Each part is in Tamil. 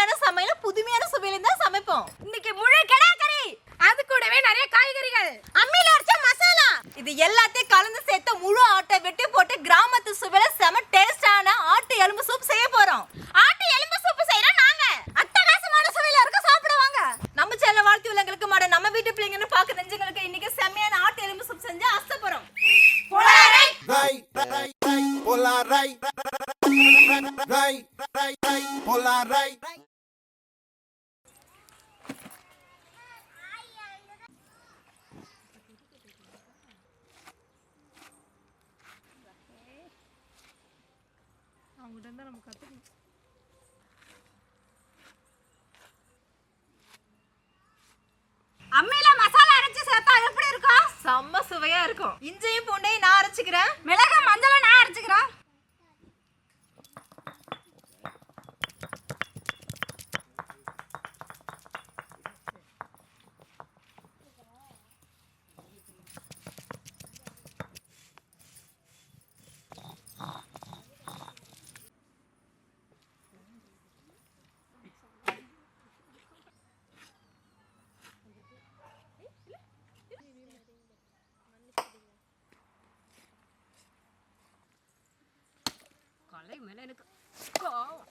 புதுமையான சமையல புதுமையான சுவையில தான் சமைப்போம். இன்னைக்கு முழு கிடா கறி, அது கூடவே நிறைய காய்கறிகள், அம்மியில அரைச்ச மசாலா, இது எல்லாத்தையும் கலந்து சேர்த்து முழு ஆட்டை வெட்டி போட்டு கிராமத்து சுவையில செம டேஸ்டான ஆட்டு எலும்பு சூப் செய்ய போறோம். ஆட்டு எலும்பு சூப் செய்யறோம் நாங்க. அட்டகாசமான சுவையில இருக்க, சாப்பிடுவாங்க. நம்ம சேனல் வாழ்த்து உள்ளங்களுக்கு மாட நம்ம வீட்டு பிள்ளைங்கன்னு பாக்க நெஞ்சங்களுக்கு இன்னைக்கு செமையான ஆட்டு எலும்பு சூப் செஞ்சு அசத்த போறோம். அவங்ககிட்ட இருந்தா நம்ம கத்துக்கணும். அம்மியில மசாலா அரைச்சு சேர்த்தா எப்படி இருக்கும்? செம்ம சுவையா இருக்கும். இஞ்சியும் பூண்டையும் நான் அரைச்சுக்கிறேன், மிளகு மஞ்சளும் நான் அரைச்சுக்கிறேன். கலை மேல எனக்கு கோவம்.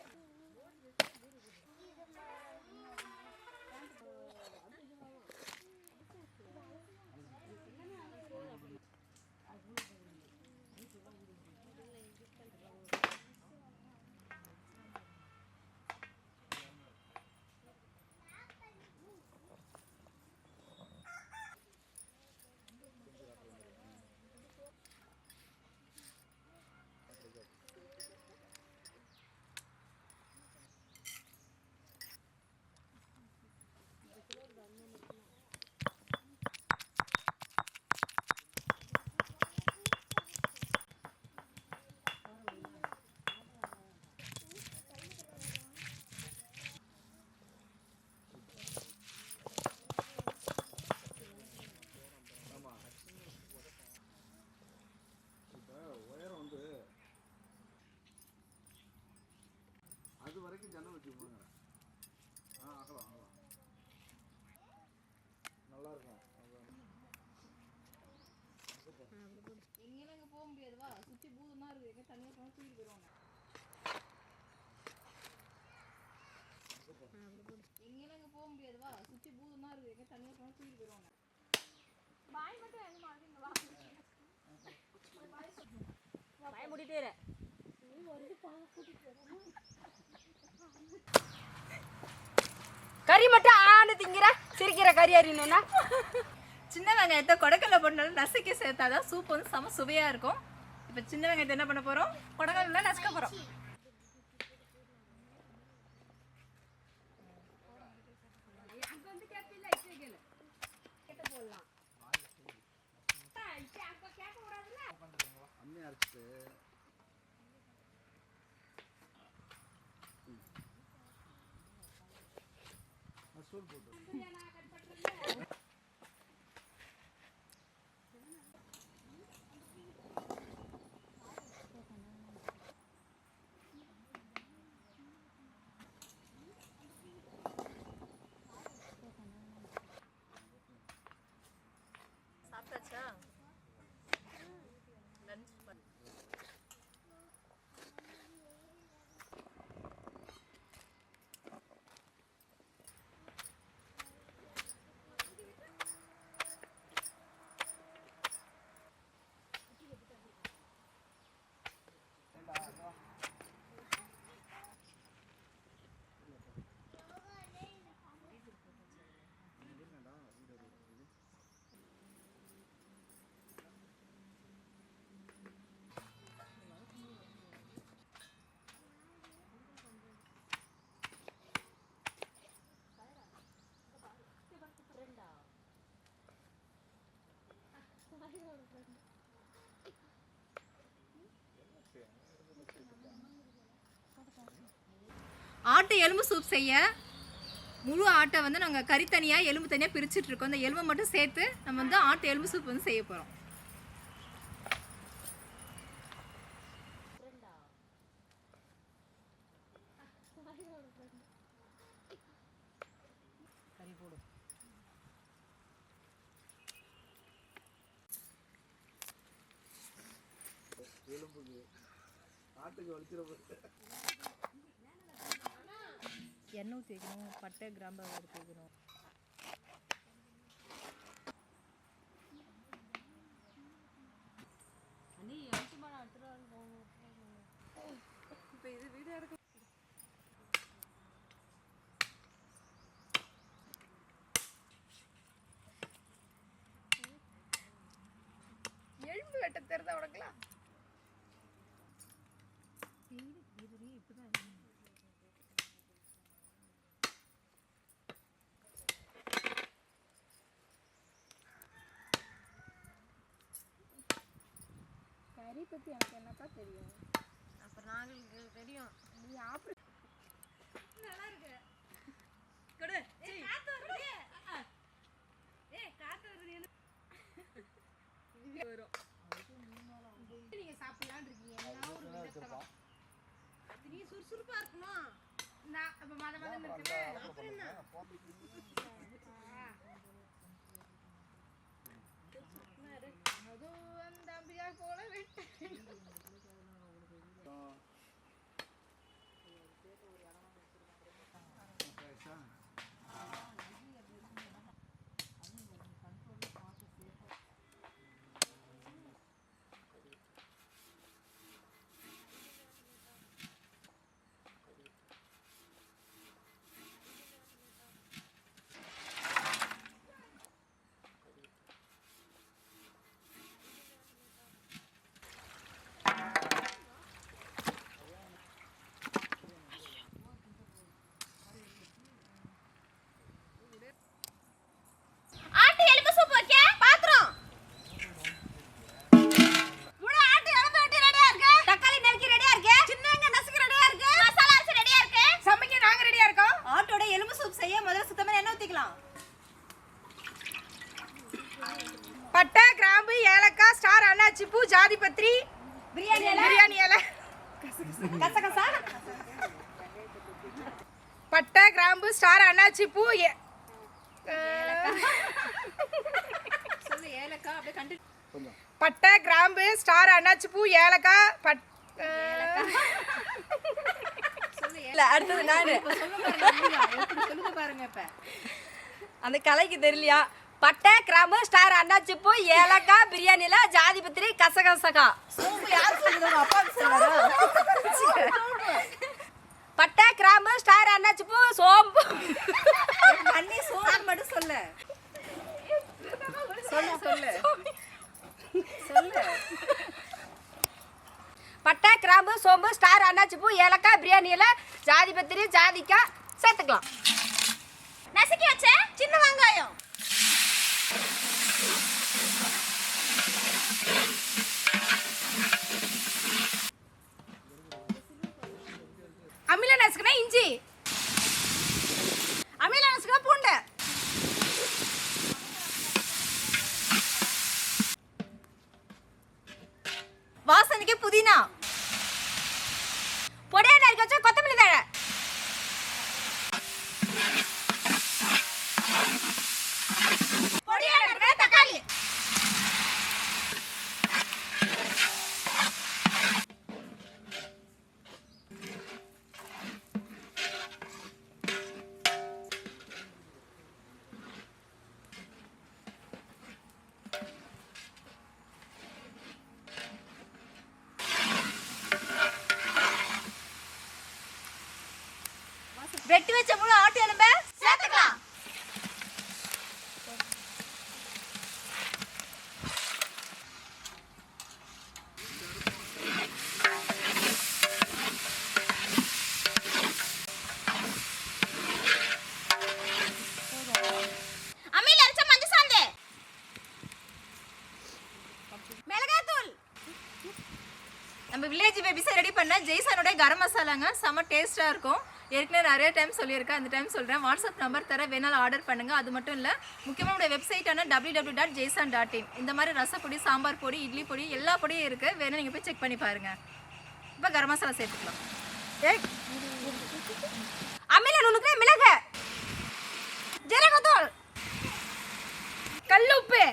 அது வரைக்கும் ஜன்னல் வச்சு போங்க. ஆகலாம் நல்லா இருக்கும். எங்கேயும் போக முடியாதுவா, சுத்தி பூதமா இருக்கு, எங்க தனியா போனா தூக்கிட்டு போயிருவாங்க. எங்கேயும் போக முடியாதுவா, சுத்தி பூதமா இருக்கு, எங்க தனியா போனா தூக்கிட்டு போயிருவாங்க. பாய் மட்டும் என்ன மாட்டீங்க? வா பாய் மூடிட்டே இரு. கறி மட்டும் ஆண்டு திங்கிற, சிரிக்கிற கறி அறியணும்னா சின்ன வெங்காயத்தை கொடக்கல்ல போட்டாலும் நசுக்கி சேர்த்தாதான் சூப் வந்து செம சுவையா இருக்கும். இப்போ சின்ன வெங்காயத்தை என்ன பண்ண போறோம்? கொடக்கல்ல நசுக்க போறோம். அம்மி அரைச்சிட்டு சூல் போட்டு சாப்பிட்டாச்சா? லஞ்ச் ஆட்டு எலும்பு சூப் செய்ய முழு ஆட்டை வந்து நாங்கள் கறி தனியாக எலும்பு தனியாக பிரிச்சுட்டு இருக்கோம். அந்த எலும்பை மட்டும் சேர்த்து நம்ம வந்து ஆட்டு எலும்பு சூப் வந்து செய்ய போகிறோம். இருக்கு. ஆட்டுக்கு வலிக்கிற போது எண்ணெய் ஊற்றி வைக்கணும், பட்டை கிராம்பை எடுத்து வைக்கணும். இப்போ இது வீடியோ எடுக்க எலும்பு வெட்ட தெரிதா உனக்குலாம்? கறி பத்தி எனக்கு என்னப்பா தெரியும்? அப்புறம் நாங்களுக்கு தெரியும். நீ ஆப்பிள் நல்லா இருக்கு. கொடு. காத்து வருது. காத்து வருது. வரும். நீங்க சாப்பிடலாம்னு இருக்கீங்க. என்ன ஒரு விதத்தலாம். நீ சுறுசுறுப்பா இருக்கணும். நான் அப்ப மத மதம் இருக்குது. அப்புறம் என்ன? அதுவும் அந்த அம்பிகா போல வெட்ட ஆட்டு எலும்பு சூப் வைக்க பாத்திரம். முழு ஆட்டு எலும்பு வெட்டி ரெடியா இருக்கு. தக்காளி நறுக்கி ரெடியா இருக்கு. சின்ன வெங்காயம் நசுக்கு ரெடியா இருக்கு. மசாலா அரைச்சு ரெடியா இருக்கு. சமைக்க நாங்க ரெடியா இருக்கோம். ஆட்டோட எலும்பு சூப் செய்ய முதல்ல சுத்தமான எண்ணெய் ஊத்திக்கலாம். பட்டை, கிராம்பு, ஏலக்காய், ஸ்டார் அன்னாச்சி பூ, ஜாதி பத்திரி, பிரியாணி இலை. பிரியாணி இலை. கசகசா. பட்டை, கிராம்பு, ஸ்டார் அன்னாச்சி பூ, சொல்லு ஏலக்காய் அப்படியே கண்டு. கொஞ்சம் பட்டை, கிராம்பு, ஸ்டார் அன்னாச்சி பூ, ஏலக்காய், சொல்லு இல்ல அடுத்தது நானு. இப்ப சொல்லுங்க பாருங்க. எப்படி சொல்லுங்க பாருங்க இப்ப. அந்த கலைக்கு தெரியலையா? பட்டை, கிராம்பு, ஸ்டார் அன்னாச்சி பூ, ஏலக்காய், பிரியாணி இலை, ஜாதி பத்திரி, கசகசகா. சோம்பு யார் சொல்லுது? உங்க அப்பா சொல்றாரு. பட்டை, கிராம்பு, ஸ்டார் அன்னாச்சி பூ, சோம்பு. அண்ணி சோம்பு மட்டும் சொல்லு. சொல்லு சொல்லு சொல்லு. பட்டை, கிராம்பு, சோம்பு, ஸ்டார் அன்னாச்சி பூ, ஏலக்காய், பிரியாணி இலை, ஜாதி பத்திரி, ஜாதிக்காய் சேர்த்துக்கலாம். நசுக்கி வச்ச சின்ன வெங்காயம், அமில நசுக்குனா இஞ்சி, அமில நசுக்குனா பூண்டு, வாசனைக்கு புதினா, பொடியா நறுக்கி வச்ச கொத்தமல்லி தழை, பொடியா நறுக்குன தக்காளி, வெட்டி வச்ச முழு ஆட்டு எலும்பை சேர்த்துக்கலாம். அமில அரைச்ச மஞ்சள் சாந்து, மிளகாய்த்தூள். நம்ம வில்லேஜ் பேபிஸை ரெடி பண்ண ஜெய்சனோட கரம் மசாலாங்க. செம்ம டேஸ்ட்டாக இருக்கும். ஏற்கனவே நிறைய டைம் சொல்லியிருக்கேன், அந்த டைம் சொல்கிறேன். வாட்ஸ்அப் நம்பர் தர வேணாலும் ஆர்டர் பண்ணுங்கள். அது மட்டும் இல்லை, முக்கியமாக நம்முடைய வெப்சைட்டான www.jaisan.in. இந்த மாதிரி ரசப்பொடி, சாம்பார் பொடி, இட்லி பொடி எல்லா பொடியும் இருக்குது. வேணால் நீங்கள் போய் செக் பண்ணி பாருங்கள். இப்போ கரம் மசாலா சேர்த்துக்கலாம். அமில நுணுக்குன மிளகு, ஜீரகத்தூள், கல்லுப்பு,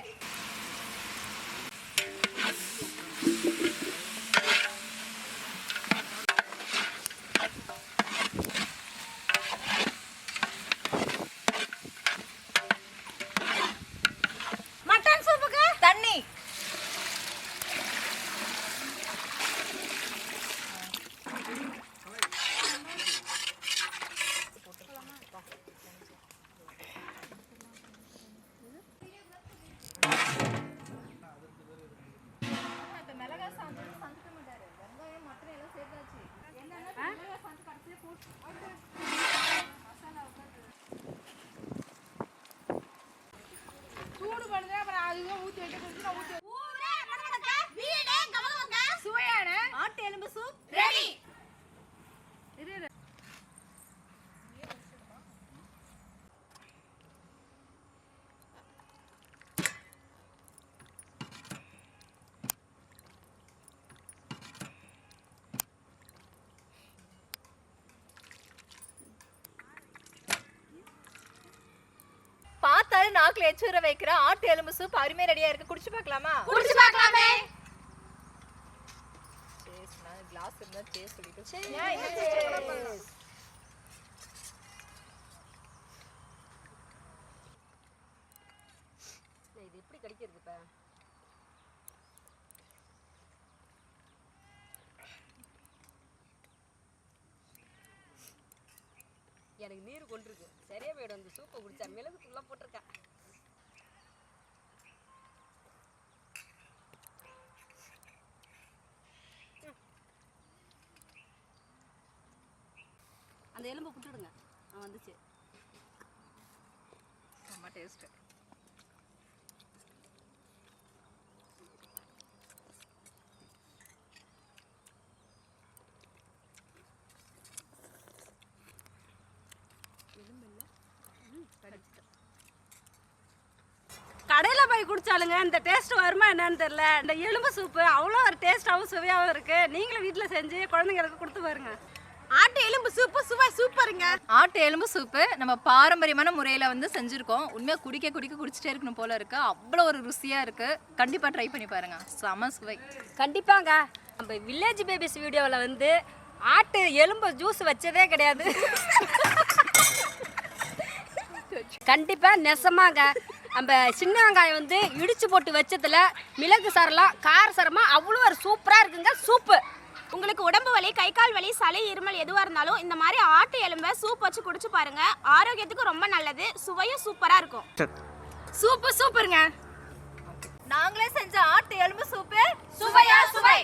நாக்குல எச்சூர வைக்கிற ஆட்டு எலும்பு சூப் அருமையா ரெடியா இருக்கு. குடிச்சு பார்க்கலாமா? குடிச்சு பார்க்கலாமே. கிளாஸ் இருந்தா டேஸ்ட் சொல்லிட்டு. இது எப்படி கடிக்கிறது இப்ப? எனக்கு நீர் கொண்டிருக்கு. சரியா போயிடும். அந்த சூப்பை குடிச்சா மிளகு ஃபுல்லா போட்டிருக்கேன். அந்த எலும்பை புட்டுடுங்க. வந்துச்சு. ரொம்ப டேஸ்ட். கடையில் போய் குடிச்சாலுங்க இந்த டேஸ்ட் வருமா என்னன்னு தெரியல. இந்த எலும்பு சூப்பு அவ்வளோ ஒரு டேஸ்டாகவும் சுவையாகவும் இருக்கு. நீங்களும் வீட்டில் செஞ்சு குழந்தைங்களுக்கு கொடுத்து பாருங்க. ஆட்டு எலும்பு சூப்பு சுவை சூப்பருங்க. ஆட்டு எலும்பு சூப்பு நம்ம பாரம்பரியமான முறையில வந்து செஞ்சிருக்கோம். உண்மையா குடிக்க குடிக்க குடிச்சிட்டே இருக்கணும் போல இருக்கு. அவ்வளோ ஒரு ருசியா இருக்கு. கண்டிப்பா ட்ரை பண்ணி பாருங்க. செம சுவை. கண்டிப்பாங்க. நம்ம வில்லேஜ் பேபிஸ் வீடியோவில் வந்து ஆட்டு எலும்பு ஜூஸ் வச்சதே கிடையாது. கண்டிப்பா நெசமாங்க. நம்ம சின்ன வெங்காயம் வந்து இடிச்சு போட்டு வச்சதுல மிளகு சாரெல்லாம் கார சாரமா அவ்வளோ ஒரு சூப்பராக இருக்குங்க சூப்பு. உங்களுக்கு உடம்பு வலி, கை கால் வலி, சளி, இருமல் எதுவாக இருந்தாலும் இந்த மாதிரி ஆட்டு எலும்பை சூப் வச்சு குடிச்சு பாருங்க. ஆரோக்கியத்துக்கு ரொம்ப நல்லது. சுவையும் சூப்பராக இருக்கும். சூப்பு சூப்பருங்க. நாங்களே செஞ்ச ஆட்டு எலும்பு சூப்பு சுவையா சுவை.